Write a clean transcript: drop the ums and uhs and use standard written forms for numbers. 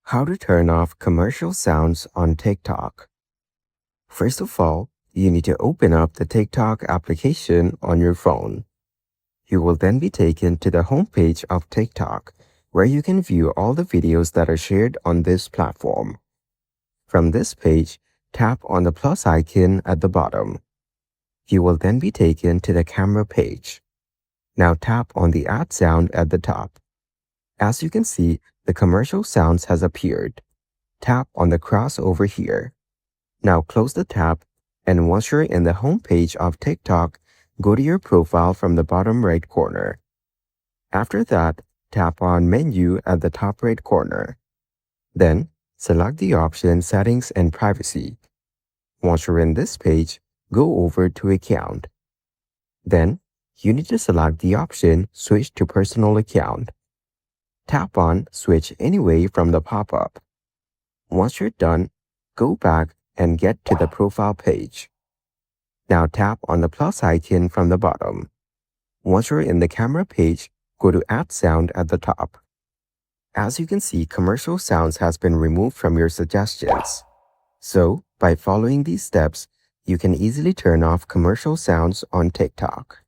How to turn off commercial sounds on TikTok. First of all, you need to open up the TikTok application on your phone. You will then be taken to the homepage of TikTok, where you can view all the videos that are shared on this platform. From this page, tap on the plus icon at the bottom. You will then be taken to the camera page. Now tap on the ad sound at the top. As you can see, the commercial sounds has appeared. Tap on the cross over here. Now close the tab, and once you're in the home page of TikTok, go to your profile from the bottom right corner. After that, tap on Menu at the top right corner. Then, select the option Settings and Privacy. Once you're in this page, go over to Account. Then, you need to select the option Switch to Personal Account. Tap on Switch Anyway from the pop-up. Once you're done, go back and get to the profile page. Now tap on the plus icon from the bottom. Once you're in the camera page, go to Add Sound at the top. As you can see, commercial sounds has been removed from your suggestions. So, by following these steps, you can easily turn off commercial sounds on TikTok.